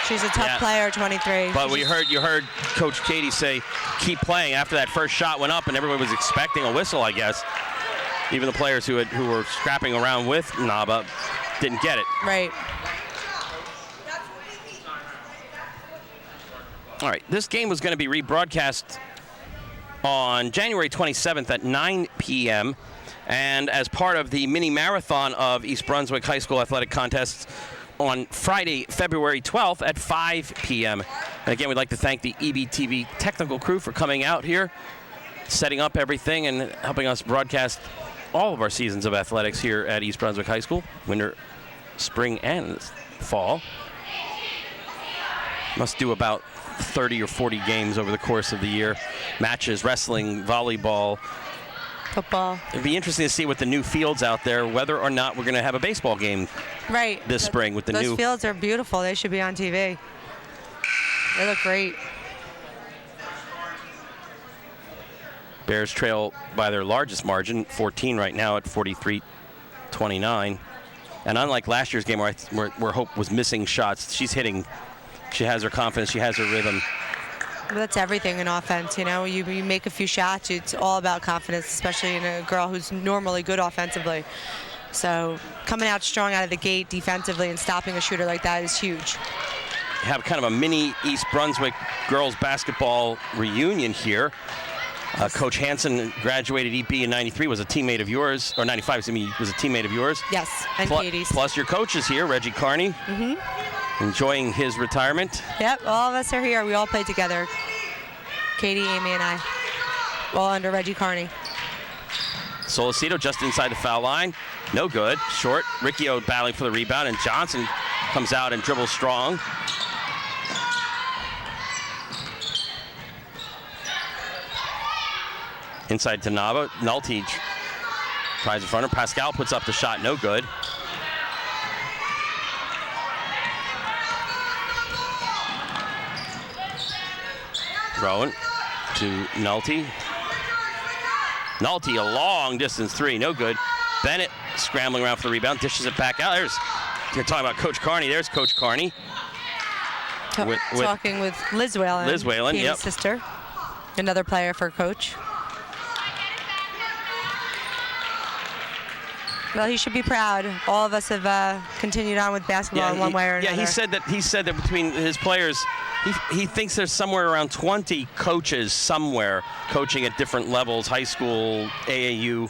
She's a tough player, 23. But you heard Coach Katie say, keep playing after that first shot went up, and everybody was expecting a whistle, I guess. Even the players who were scrapping around with Naba didn't get it. Right. All right, this game was going to be rebroadcast on January 27th at 9 p.m. And as part of the mini marathon of East Brunswick High School athletic contests on Friday, February 12th at 5 p.m. And again, we'd like to thank the EBTV technical crew for coming out here, setting up everything, and helping us broadcast all of our seasons of athletics here at East Brunswick High School, winter, spring, and fall. Must do about 30 or 40 games over the course of the year. Matches, wrestling, volleyball, football. It'd be interesting to see with the new fields out there whether or not we're going to have a baseball game this spring with the new. Those fields are beautiful. They should be on TV. They look great. Bears trail by their largest margin, 14 right now at 43-29. And unlike last year's game where Hope was missing shots, she's hitting. She has her confidence. She has her rhythm. That's everything in offense, you know. You make a few shots, it's all about confidence, especially in a girl who's normally good offensively. So coming out strong out of the gate defensively and stopping a shooter like that is huge. Have kind of a mini East Brunswick girls basketball reunion here. Coach Hansen graduated EP in 93, was a teammate of yours, or 95, excuse me, was a teammate of yours. Yes, and Katie's. Plus your coach is here, Reggie Carney. Enjoying his retirement. Yep, all of us are here. We all played together. Katie, Amy, and I. All under Reggie Carney. Solacito just inside the foul line. No good. Short. Riccio battling for the rebound, and Johnson comes out and dribbles strong. Inside to Nava. Nolte tries in front of her. Pascal puts up the shot. No good. Rowan to Nolte. Nolte, a long distance 3, no good. Bennett scrambling around for the rebound, dishes it back out. You're talking about Coach Carney. There's Coach Carney. Talking with Liz Whalen. Liz Whalen, Katie's yep. sister. Another player for Coach. Well, he should be proud. All of us have continued on with basketball in one way or another. Yeah, he said that between his players, he thinks there's somewhere around 20 coaches somewhere coaching at different levels, high school, AAU.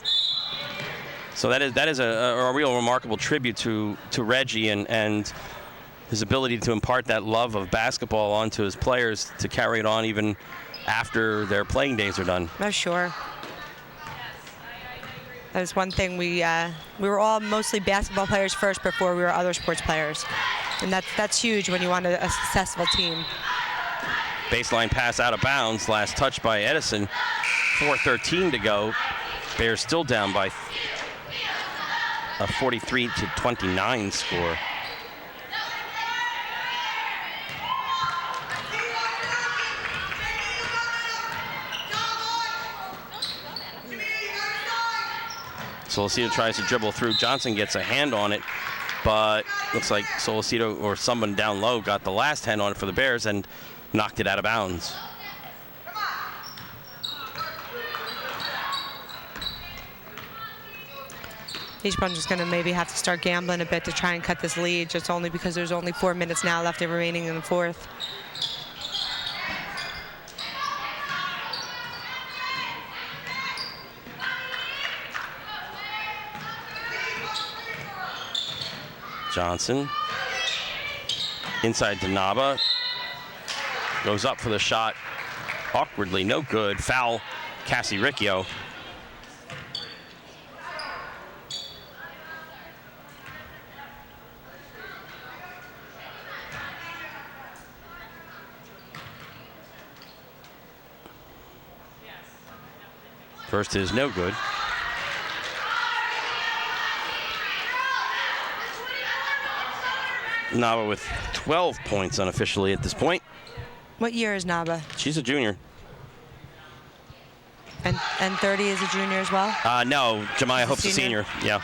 So that is a real remarkable tribute to Reggie and his ability to impart that love of basketball onto his players to carry it on even after their playing days are done. Oh, sure. That was one thing we were all mostly basketball players first before we were other sports players, and that's huge when you want a successful team. Baseline pass out of bounds, last touch by Edison. 4:13 to go. Bears still down by a 43-29 score. Solacito tries to dribble through. Johnson gets a hand on it, but looks like Solacito or someone down low got the last hand on it for the Bears and knocked it out of bounds. Each bunch is going to maybe have to start gambling a bit to try and cut this lead, just only because there's only 4 minutes now left remaining in the fourth. Johnson inside to Naba, goes up for the shot awkwardly, no good. Foul, Cassie Riccio. First is no good. Naba with 12 points unofficially at this point. What year is Naba? She's a junior. And 30 is a junior as well? No, Jemiah Hope's a senior. Yeah.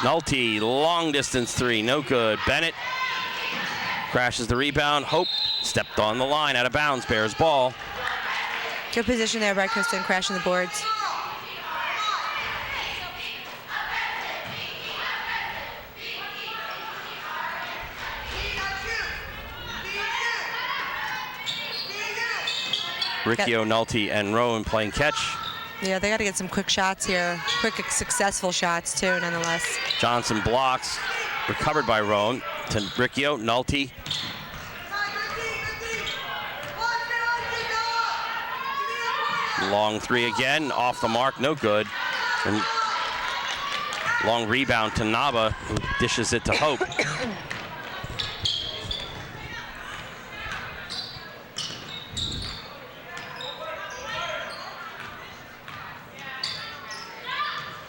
Nolte, long distance three, no good. Bennett crashes the rebound. Hope stepped on the line, out of bounds. Bears ball. Good position there by Kristen, crashing the boards. Riccio, Nolte, and Rowan playing catch. Yeah, they got to get some quick shots here. Quick, successful shots, too, nonetheless. Johnson blocks. Recovered by Rowan. To Riccio, Nolte. Long three again. Off the mark. No good. And long rebound to Naba, who dishes it to Hope.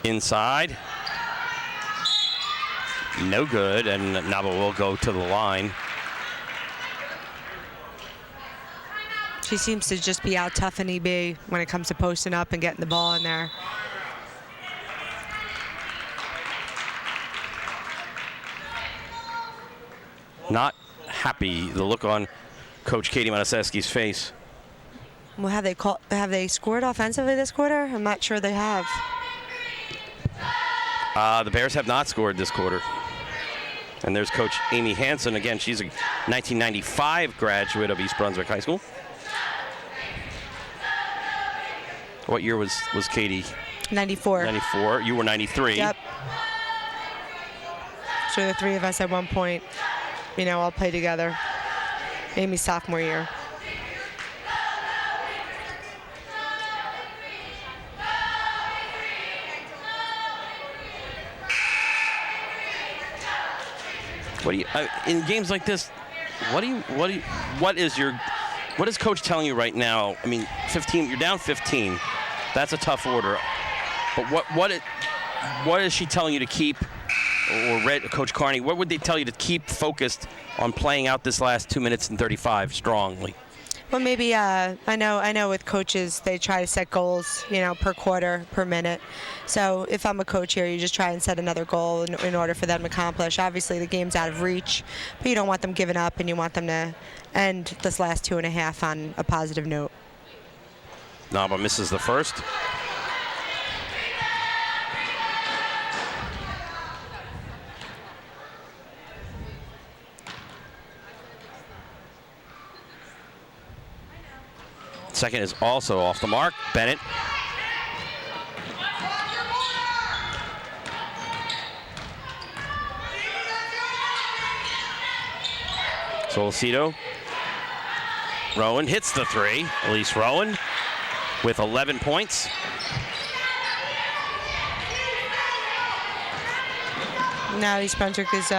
Inside. No good, and Naba will go to the line. She seems to just be out tough in EB when it comes to posting up and getting the ball in there. Not happy, the look on Coach Katie Mataseski's face. Well, have they scored offensively this quarter? I'm not sure they have. The Bears have not scored this quarter. And there's Coach Amy Hansen. Again, she's a 1995 graduate of East Brunswick High School. What year was Katie? 94. 94. You were 93. Yep. So the three of us at one point, all play together. Amy's sophomore year. What do you in games like this? What is Coach telling you right now? I mean, 15. You're down 15. That's a tough order. But what is she telling you to keep? Or Coach Carney, what would they tell you to keep focused on playing out this last 2 minutes and 35 strongly? Well, maybe I know with coaches they try to set goals, per quarter, per minute. So if I'm a coach here, you just try and set another goal in order for them to accomplish. Obviously, the game's out of reach, but you don't want them giving up, and you want them to end this last 2.5 on a positive note. Naba misses the first. Second is also off the mark. Bennett. Solicito. Rowan hits the three. Elise Rowan with 11 points. Now East Brunswick is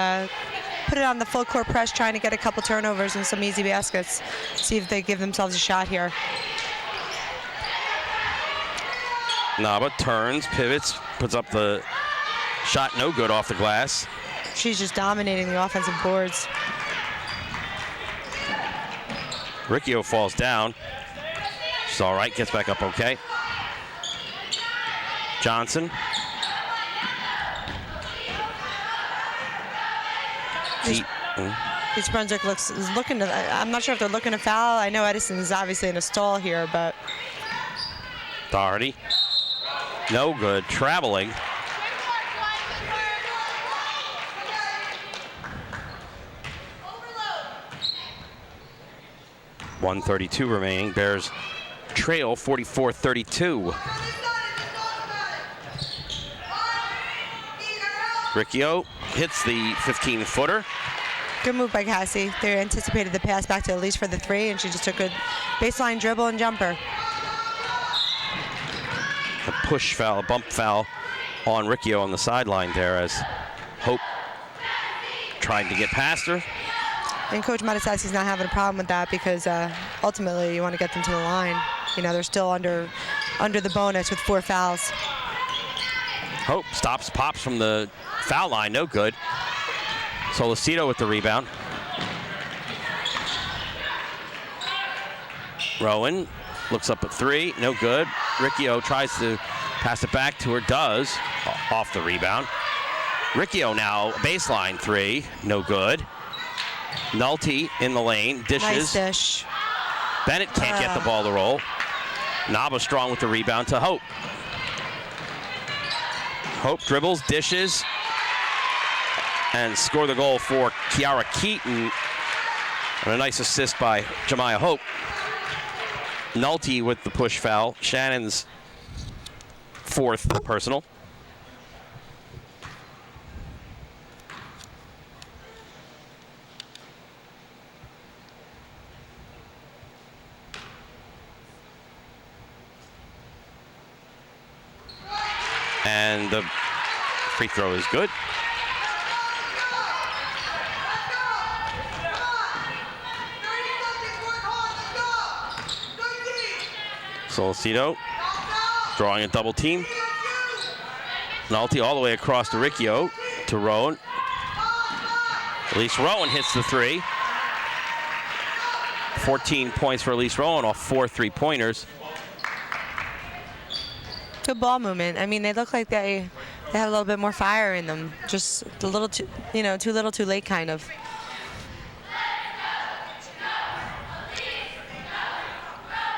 put it on the full court press, trying to get a couple turnovers and some easy baskets. See if they give themselves a shot here. Naba turns, pivots, puts up the shot, no good off the glass. She's just dominating the offensive boards. Riccio falls down. She's all right, gets back up okay. Johnson. East Brunswick is looking to, I'm not sure if they're looking to foul. I know Edison is obviously in a stall here, but. Doherty. No good, traveling. .132 remaining. Bears trail 44-32. Riccio hits the 15-footer. Good move by Cassie. They anticipated the pass back to Elise for the three, and she just took a baseline dribble and jumper. A push foul, a bump foul on Riccio on the sideline there as Hope tried to get past her. And Coach Matasassi's not having a problem with that because ultimately you want to get them to the line. They're still under the bonus with 4 fouls. Hope stops, pops from the foul line, no good. Solicito with the rebound. Rowan looks up at 3, no good. Riccio tries to pass it back to her, does, off the rebound. Riccio now, baseline 3, no good. Nolte in the lane, dishes. Nice dish. Bennett can't get the ball to roll. Naba strong with the rebound to Hope. Hope dribbles, dishes, and score the goal for Kiara Keaton. And a nice assist by Jemiah Hope. Nolte with the push foul. Shannon's 4th personal. And the free throw is good. Solicito drawing a double team. Nolte all the way across to Riccio, to Rowan. Elise Rowan hits the 3. 14 points for Elise Rowan off 4 3-pointers. Good ball movement. I mean, they look like they have a little bit more fire in them. Just a little too, too little, too late, kind of.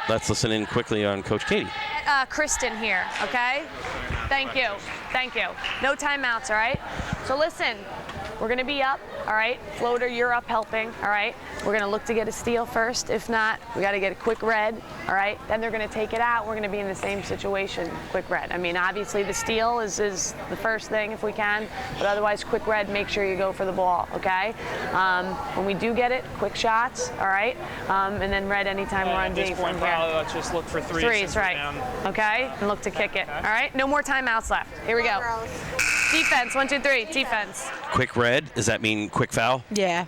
Let's listen in quickly on Coach Katie. Kristen here, okay? Thank you. Thank you. No timeouts, all right? So listen, we're going to be up, all right? Floater, you're up helping, all right? We're going to look to get a steal first. If not, we got to get a quick red, all right? Then they're going to take it out. We're going to be in the same situation, quick red. I mean, obviously the steal is the first thing if we can, but otherwise quick red, make sure you go for the ball, okay? When we do get it, quick shots, all right? And then red anytime we're on D. At this point, probably let's just look for threes. Threes, right. Okay? And look to kick it, all right? No more timeouts left. Here we go. Defense, 1, 2, 3, defense. Quick red, does that mean quick foul? Yeah.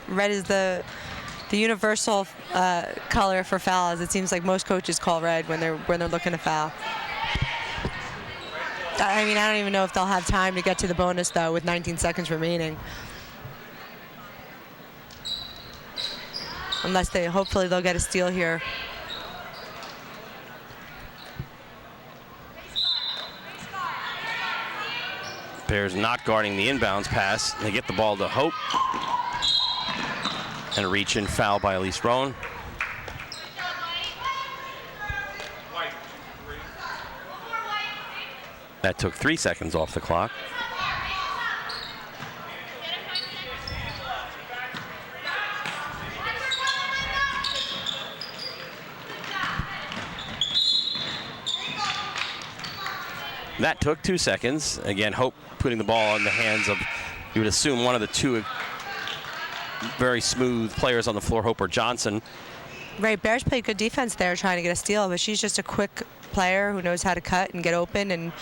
Red is the universal color for fouls. It seems like most coaches call red when they're looking to foul. I mean, I don't even know if they'll have time to get to the bonus though with 19 seconds remaining. unless hopefully they'll get a steal here. Bears not guarding the inbounds pass. They get the ball to Hope. And a reach-in foul by Elise Rowan. That took 3 seconds off the clock. That took 2 seconds. Again, Hope putting the ball in the hands of, you would assume, one of the two very smooth players on the floor, Hope or Johnson. Right, Bears played good defense there trying to get a steal, but she's just a quick player who knows how to cut and get open and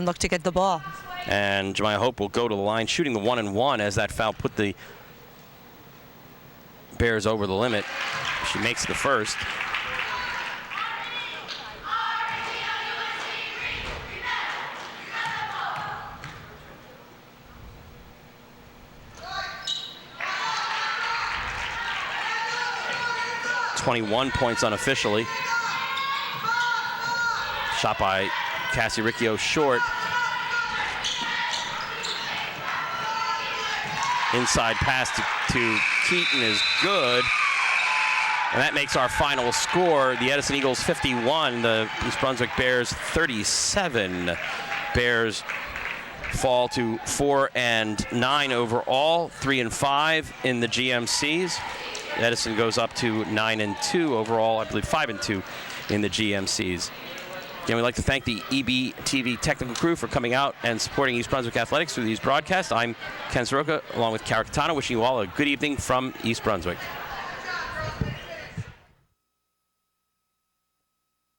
look to get the ball. And Jemiah Hope will go to the line shooting the 1-and-1 as that foul put the Bears over the limit. She makes the first. .21 points unofficially. Shot by Cassie Riccio short. Inside pass to Keaton is good. And that makes our final score. The Edison Eagles 51, the East Brunswick Bears 37. Bears fall to 4-9 overall, 3-5 in the GMCs. Edison goes up to 9-2 overall, I believe 5-2 in the GMCs. Again, we'd like to thank the EBTV technical crew for coming out and supporting East Brunswick Athletics through these broadcasts. I'm Ken Saroka, along with Catanho, wishing you all a good evening from East Brunswick.